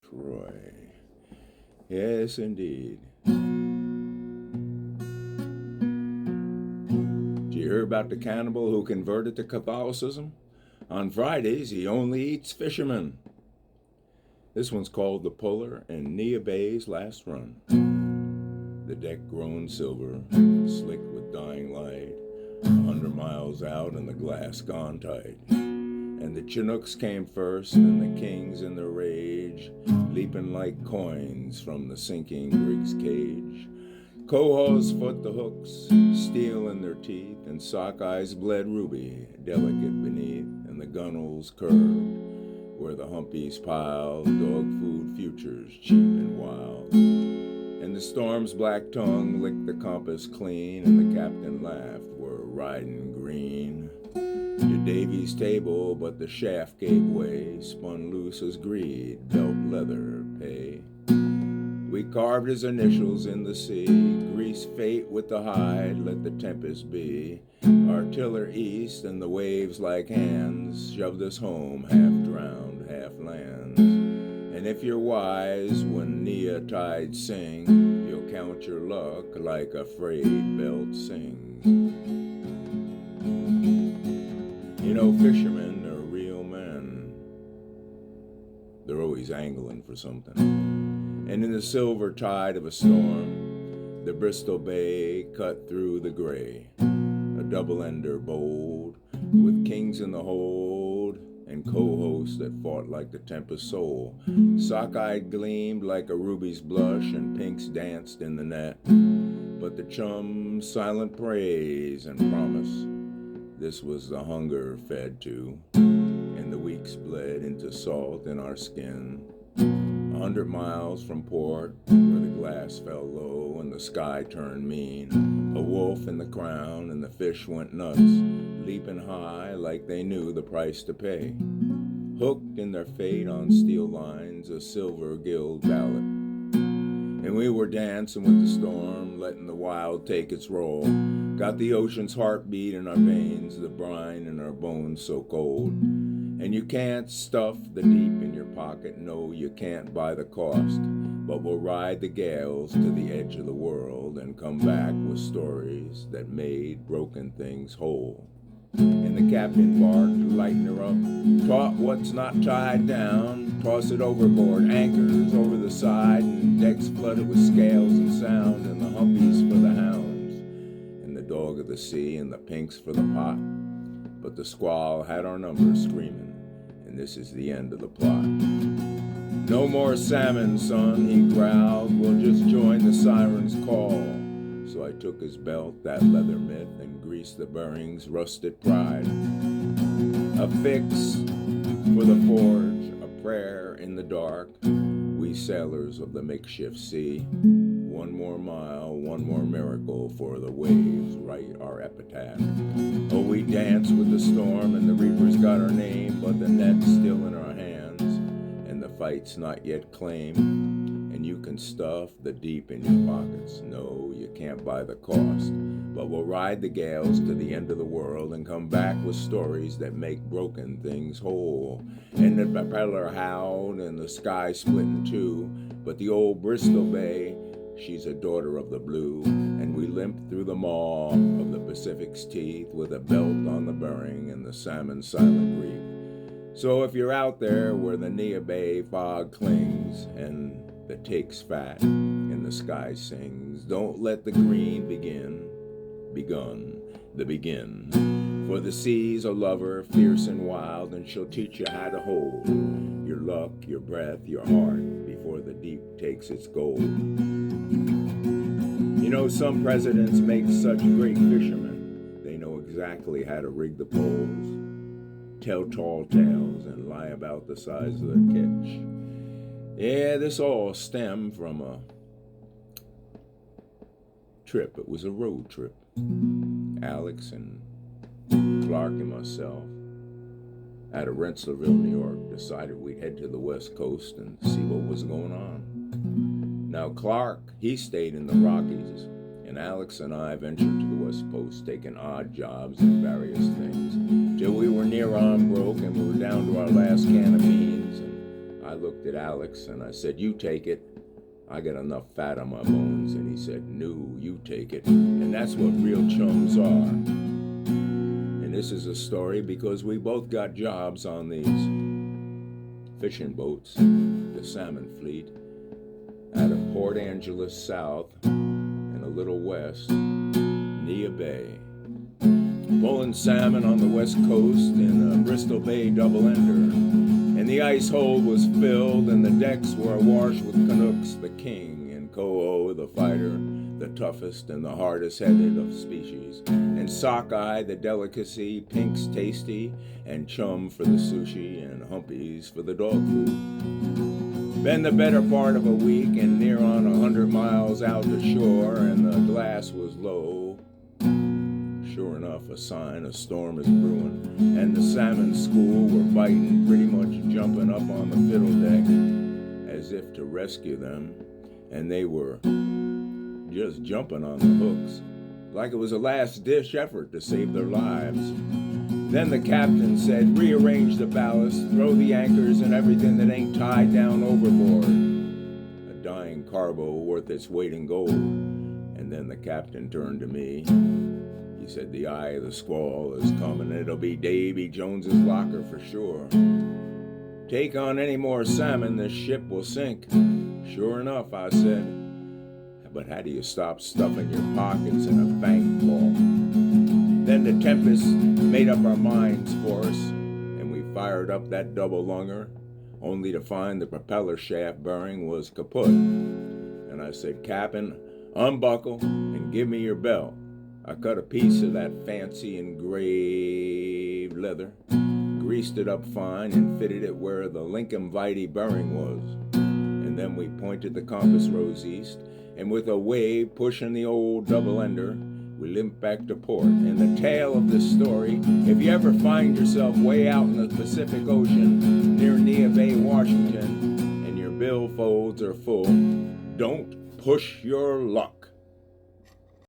Troy. Yes, indeed. Did you hear about the cannibal who converted to Catholicism? On Fridays, he only eats fishermen. This one's called The Puller and Neah Bay's Last Run. The deck grown silver, slick with dying light, 100 miles out and the glass gone tight. And the Chinooks came first, and the kings in their rage, leaping like coins from the sinking brig's cage. Cohos foot the hooks, steel in their teeth, and sockeyes bled ruby, delicate beneath, and the gunwales curved, where the humpies piled dog food futures cheap and wild. And the storm's black tongue licked the compass clean, and the captain laughed, we're riding green. To Davy's table, but the shaft gave way, spun loose as greed, belt leather pay. We carved his initials in the sea, greased fate with the hide, let the tempest be. Our tiller east, and the waves like hands shoved us home, half drowned, half lands. And if you're wise, when Neah tides sing, you'll count your luck like a frayed belt sings. You know, fishermen are real men. They're always angling for something. And in the silver tide of a storm, the Bristol Bay cut through the gray. A double-ender bold, with kings in the hold, and co-hosts that fought like the tempest soul. Sockeyed gleamed like a ruby's blush, and pinks danced in the net. But the chums silent praise and promise. This was the hunger fed to, and the weeks bled into salt in our skin. 100 miles from port, where the glass fell low and the sky turned mean. A wolf in the crown and the fish went nuts, leaping high like they knew the price to pay. Hooked in their fate on steel lines, a silver guild ballot. And we were dancing with the storm, letting the wild take its roll. Got the ocean's heartbeat in our veins, the brine in our bones so cold. And you can't stuff the deep in your pocket, no, you can't buy the cost. But we'll ride the gales to the edge of the world and come back with stories that made broken things whole. And the captain barked, lighten her up, taut what's not tied down, toss it overboard, anchors over the side, and decks flooded with scales and sound, and the humpies for the hounds, and the dog of the sea, and the pinks for the pot. But the squall had our number screaming, and this is the end of the plot. No more salmon, son, he growled, we'll just join the siren's call. So I took his belt, that leather myth, and greased the bearings, rusted pride. A fix for the forge, a prayer in the dark, we sailors of the makeshift sea. One more mile, one more miracle, for the waves write our epitaph. Oh, we dance with the storm, and the reapers got our name, but the net's still in our hands, and the fight's not yet claimed. And you can stuff the deep in your pockets. No, you can't buy the cost. But we'll ride the gales to the end of the world and come back with stories that make broken things whole. And the propeller howled and the sky split in two. But the old Bristol Bay, she's a daughter of the blue. And we limped through the maw of the Pacific's teeth with a belt on the bearing and the salmon's silent reef. So if you're out there where the Neah Bay fog clings and the take's fat and the sky sings, don't let the green begin, the begin. For the sea's a lover, fierce and wild, and she'll teach you how to hold your luck, your breath, your heart, before the deep takes its gold. You know, some presidents make such great fishermen, they know exactly how to rig the poles, tell tall tales, and lie about the size of their catch. Yeah, this all stemmed from a trip. It was a road trip. Alex and Clark and myself, out of Rensselaerville, New York, decided we'd head to the West Coast and see what was going on. Now, Clark, he stayed in the Rockies, and Alex and I ventured to the West Coast, taking odd jobs and various things, till we were near on broke and we were down to our last can of beans. I looked at Alex and I said, "You take it. I got enough fat on my bones." And he said, "No, you take it." And that's what real chums are. And this is a story because we both got jobs on these fishing boats, the salmon fleet, out of Port Angeles South and a little west, Neah Bay. Pulling salmon on the west coast in a Bristol Bay double-ender. And the ice hold was filled and the decks were awash with Canucks, the king, and Ko'o, the fighter, the toughest and the hardest headed of species, and sockeye, the delicacy, Pink's tasty, and chum for the sushi, and humpies for the dog food. Been the better part of a week and near on 100 miles out to shore, and the glass was low. Sure enough, a sign a storm is brewing, and the salmon school were biting, pretty much jumping up on the fiddle deck as if to rescue them, and they were just jumping on the hooks like it was a last-ditch effort to save their lives. Then the captain said, "Rearrange the ballast, throw the anchors and everything that ain't tied down overboard." A dying carbo worth its weight in gold. And then the captain turned to me. He said, "The eye of the squall is coming. It'll be Davy Jones's locker for sure. Take on any more salmon, this ship will sink." "Sure enough," I said. "But how do you stop stuffing your pockets in a bank vault?" Then the tempest made up our minds for us, and we fired up that double lunger, only to find the propeller shaft bearing was kaput. And I said, "Captain, unbuckle and give me your belt." I cut a piece of that fancy engraved leather, greased it up fine, and fitted it where the Lincoln Vitae bearing was. And then we pointed the compass rose east, and with a wave pushing the old double-ender, we limped back to port. And the tale of this story, if you ever find yourself way out in the Pacific Ocean near Neah Bay, Washington, and your billfolds are full, don't push your luck.